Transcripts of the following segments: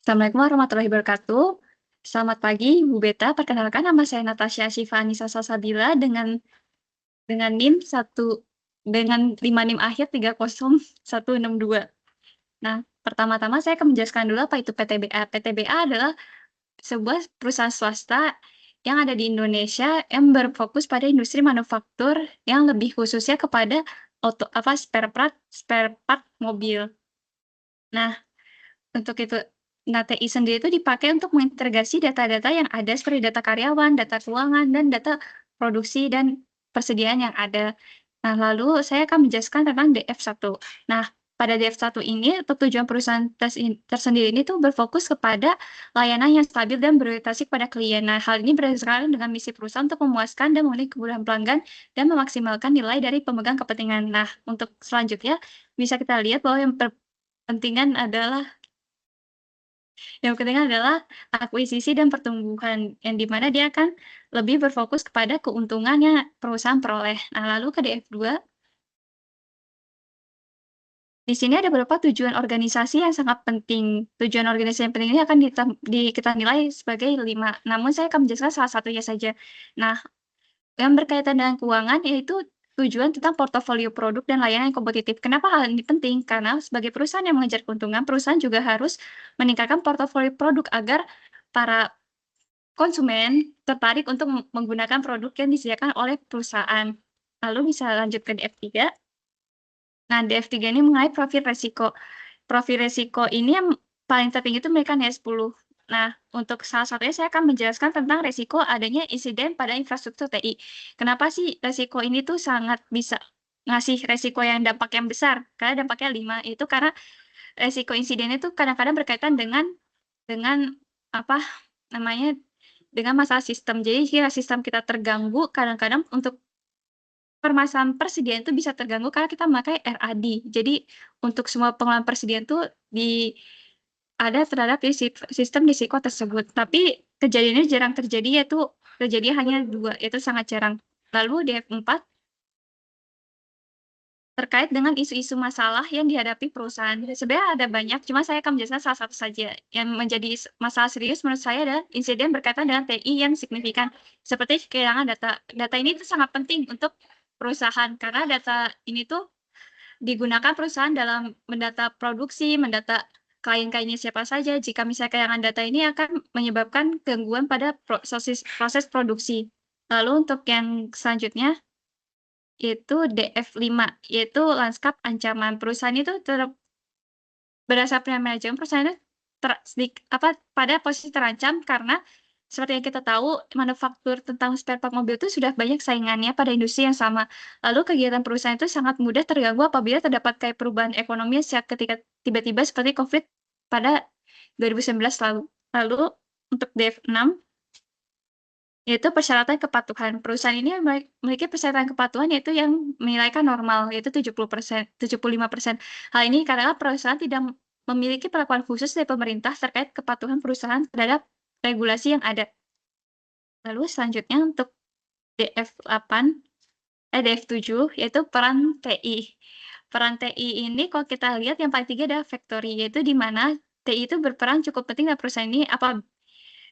Assalamualaikum warahmatullahi wabarakatuh. Selamat pagi, Bu Beta. Perkenalkan nama saya Natasha Syifa Anissa Salsabila dengan NIM 5 NIM akhir 30162. Nah, pertama-tama saya akan menjelaskan dulu apa itu PTBA. PTBA adalah sebuah perusahaan swasta yang ada di Indonesia yang berfokus pada industri manufaktur yang lebih khususnya kepada spare part mobil. Nah, untuk itu, TI sendiri itu dipakai untuk mengintegrasi data-data yang ada seperti data karyawan, data keuangan, dan data produksi dan persediaan yang ada. Nah, lalu saya akan menjelaskan tentang DF1. Nah, pada DF1 ini, untuk tujuan perusahaan tersendiri ini tuh berfokus kepada layanan yang stabil dan berorientasi kepada klien. Nah, hal ini berdasarkan dengan misi perusahaan untuk memuaskan dan memenuhi kebutuhan pelanggan dan memaksimalkan nilai dari pemegang kepentingan. Nah, untuk selanjutnya, bisa kita lihat bahwa yang pentingan adalah yang ketiga adalah akuisisi dan pertumbuhan, yang di mana dia akan lebih berfokus kepada keuntungan yang perusahaan peroleh. Nah, lalu ke DF2, di sini ada beberapa tujuan organisasi yang sangat penting. Tujuan organisasi yang penting ini akan kita nilai sebagai 5, namun saya akan menjelaskan salah satunya saja. Nah, yang berkaitan dengan keuangan yaitu tujuan tentang portofolio produk dan layanan yang kompetitif. Kenapa hal ini penting? Karena sebagai perusahaan yang mengejar keuntungan, perusahaan juga harus meningkatkan portofolio produk agar para konsumen tertarik untuk menggunakan produk yang disediakan oleh perusahaan. Lalu bisa lanjut ke DF3. Nah, DF3 ini mengenai profil resiko. Profil resiko ini yang paling tertinggi itu memberikan S10. Nah, untuk salah satunya saya akan menjelaskan tentang resiko adanya insiden pada infrastruktur TI. Kenapa sih resiko ini tuh sangat bisa ngasih resiko yang dampak yang besar? Karena dampaknya 5, itu karena resiko insiden itu kadang-kadang berkaitan dengan apa namanya, dengan masalah sistem. Jadi jika sistem kita terganggu, kadang-kadang untuk permasalahan persediaan itu bisa terganggu karena kita memakai RAD. Jadi untuk semua pengelolaan persediaan itu ada terhadap sistem risiko tersebut. Tapi kejadiannya jarang terjadi, yaitu terjadi hanya 2, itu sangat jarang. Lalu DF4 terkait dengan isu-isu masalah yang dihadapi perusahaan. Sebenarnya ada banyak, cuma saya akan menjelaskan salah satu saja. Yang menjadi masalah serius menurut saya adalah insiden berkaitan dengan TI yang signifikan. Seperti kehilangan data. Data ini tuh sangat penting untuk perusahaan, karena data ini tuh digunakan perusahaan dalam mendata produksi, mendata klien-kliennya siapa saja. Jika misalnya kehilangan data ini akan menyebabkan gangguan pada proses produksi. Lalu untuk yang selanjutnya, yaitu DF5, yaitu lanskap ancaman. Perusahaan itu berdasarkan manajemen perusahaan itu pada posisi terancam karena seperti yang kita tahu, manufaktur tentang spare part mobil itu sudah banyak saingannya pada industri yang sama. Lalu kegiatan perusahaan itu sangat mudah terganggu apabila terdapat kayak perubahan ekonomi ketika tiba-tiba seperti COVID pada 2019 lalu. Lalu untuk DF6, yaitu persyaratan kepatuhan. Perusahaan ini memiliki persyaratan kepatuhan yaitu yang menilaikan normal, yaitu 70%, 75%. Hal ini karena perusahaan tidak memiliki perlakuan khusus dari pemerintah terkait kepatuhan perusahaan terhadap regulasi yang ada. Lalu selanjutnya untuk DF7, yaitu peran TI. Peran TI ini kalau kita lihat yang paling tinggi adalah factory, yaitu di mana TI itu berperan cukup penting dalam perusahaan ini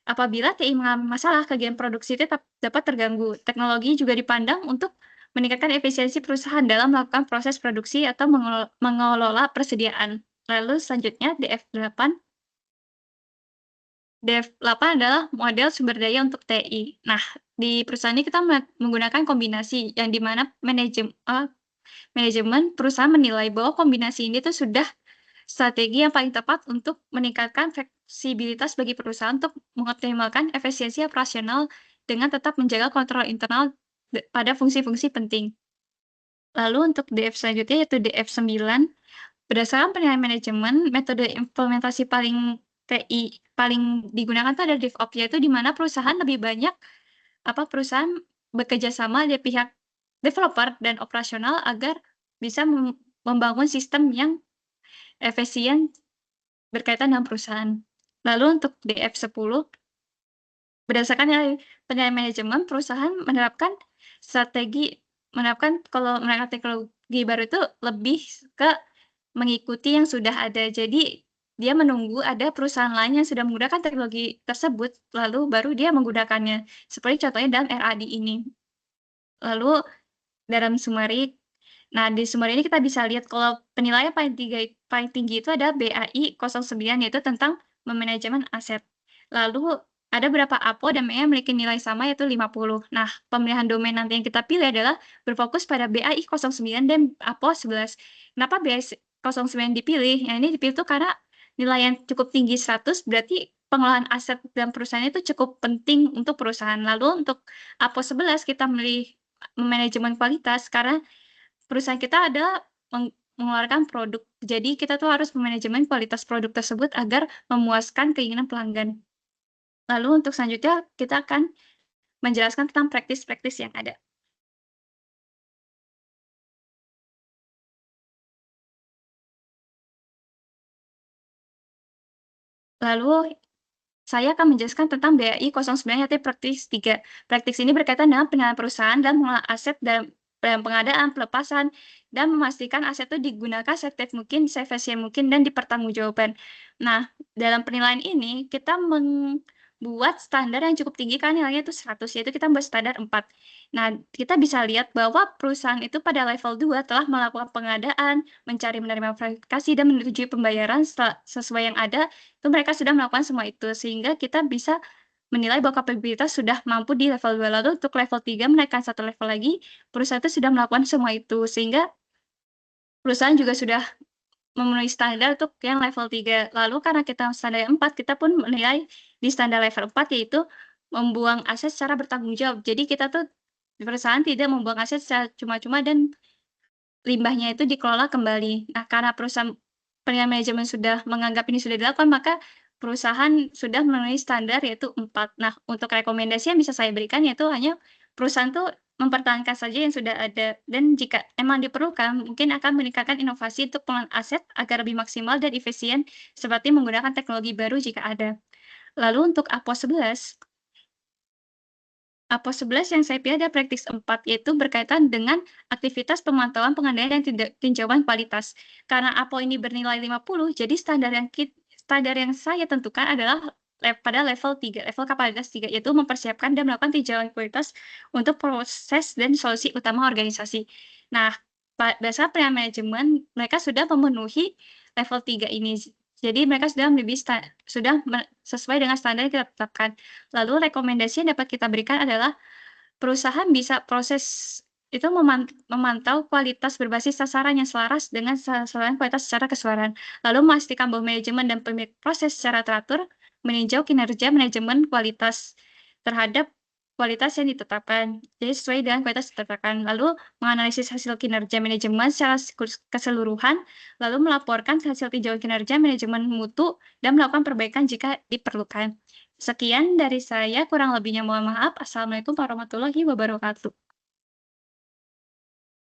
apabila TI mengalami masalah, kegiatan produksi tetap dapat terganggu. Teknologi juga dipandang untuk meningkatkan efisiensi perusahaan dalam melakukan proses produksi atau mengelola persediaan. Lalu selanjutnya DF8. DF8 adalah model sumber daya untuk TI. Nah, di perusahaan ini kita menggunakan kombinasi yang di mana manajemen perusahaan menilai bahwa kombinasi ini tuh sudah strategi yang paling tepat untuk meningkatkan fleksibilitas bagi perusahaan untuk mengoptimalkan efisiensi operasional dengan tetap menjaga kontrol internal pada fungsi-fungsi penting. Lalu untuk DF selanjutnya yaitu DF9, berdasarkan penilaian manajemen, metode implementasi TI paling digunakan itu adalah DevOps, yaitu di mana perusahaan lebih banyak perusahaan bekerja sama dari pihak developer dan operasional agar bisa membangun sistem yang efisien berkaitan dengan perusahaan. Lalu untuk DF10, berdasarkan penilaian manajemen, perusahaan menerapkan kalau menerapkan teknologi baru itu lebih ke mengikuti yang sudah ada. Jadi dia menunggu ada perusahaan lain yang sudah menggunakan teknologi tersebut, lalu baru dia menggunakannya. Seperti contohnya dalam RAD ini. Lalu dalam Sumerik, nah di Sumerik ini kita bisa lihat kalau penilaian paling tinggi itu ada BAI 09 yaitu tentang memanajemen aset. Lalu ada beberapa APO dan ME yang memiliki nilai sama yaitu 50. Nah, pemilihan domain nanti yang kita pilih adalah berfokus pada BAI 09 dan APO 11. Kenapa BAI 09 dipilih? Yang ini dipilih itu karena nilai yang cukup tinggi 100 berarti pengelolaan aset dalam perusahaan itu cukup penting untuk perusahaan. Lalu untuk APO 11 kita memilih manajemen kualitas karena perusahaan kita adalah mengeluarkan produk. Jadi kita tuh harus memanajemen kualitas produk tersebut agar memuaskan keinginan pelanggan. Lalu untuk selanjutnya kita akan menjelaskan tentang praktis-praktis yang ada. Lalu saya akan menjelaskan tentang BAI 09 yaitu praktis 3. Praktis ini berkaitan dengan penilaian perusahaan dan mengelola aset dalam pengadaan, pelepasan, dan memastikan aset itu digunakan seefektif mungkin, seefisien mungkin, dan dipertanggungjawabkan. Nah, dalam penilaian ini kita membuat standar yang cukup tinggi kan nilainya itu 100, yaitu kita membuat standar 4. Nah, kita bisa lihat bahwa perusahaan itu pada level 2 telah melakukan pengadaan, mencari menerima verifikasi, dan menyetujui pembayaran sesuai yang ada itu mereka sudah melakukan semua itu, sehingga kita bisa menilai bahwa kapabilitas sudah mampu di level 2. Lalu untuk level 3 menaikkan satu level lagi, perusahaan itu sudah melakukan semua itu, sehingga perusahaan juga sudah memenuhi standar untuk yang level 3. Lalu karena kita standar yang 4, kita pun menilai di standar level 4, yaitu membuang aset secara bertanggung jawab. Jadi kita tuh di perusahaan tidak membuang aset secara cuma-cuma dan limbahnya itu dikelola kembali. Nah, karena perusahaan penilaian manajemen sudah menganggap ini sudah dilakukan, maka perusahaan sudah memenuhi standar yaitu 4. Nah, untuk rekomendasi yang bisa saya berikan yaitu hanya perusahaan tuh mempertahankan saja yang sudah ada dan jika emang diperlukan mungkin akan meningkatkan inovasi untuk pengelolaan aset agar lebih maksimal dan efisien seperti menggunakan teknologi baru jika ada. Lalu untuk APO 11 APO 11 yang saya pilih adalah praktis 4, yaitu berkaitan dengan aktivitas pemantauan pengendalian dan tinjauan kualitas. Karena APO ini bernilai 50, jadi standar yang saya tentukan adalah pada level 3, level kapabilitas 3, yaitu mempersiapkan dan melakukan tinjauan kualitas untuk proses dan solusi utama organisasi. Nah, berdasarkan penilaian manajemen, mereka sudah memenuhi level 3 ini. Jadi mereka sudah sesuai dengan standar yang kita tetapkan. Lalu rekomendasi yang dapat kita berikan adalah perusahaan bisa proses itu memantau kualitas berbasis sasaran yang selaras dengan sasaran kualitas secara keseluruhan. Lalu memastikan bahwa manajemen dan pemilik proses secara teratur meninjau kinerja manajemen kualitas terhadap kualitas yang ditetapkan. Jadi sesuai dengan kualitas ditetapkan. Lalu menganalisis hasil kinerja manajemen secara keseluruhan, lalu melaporkan hasil tinjauan kinerja manajemen mutu dan melakukan perbaikan jika diperlukan. Sekian dari saya, kurang lebihnya mohon maaf. Assalamualaikum warahmatullahi wabarakatuh.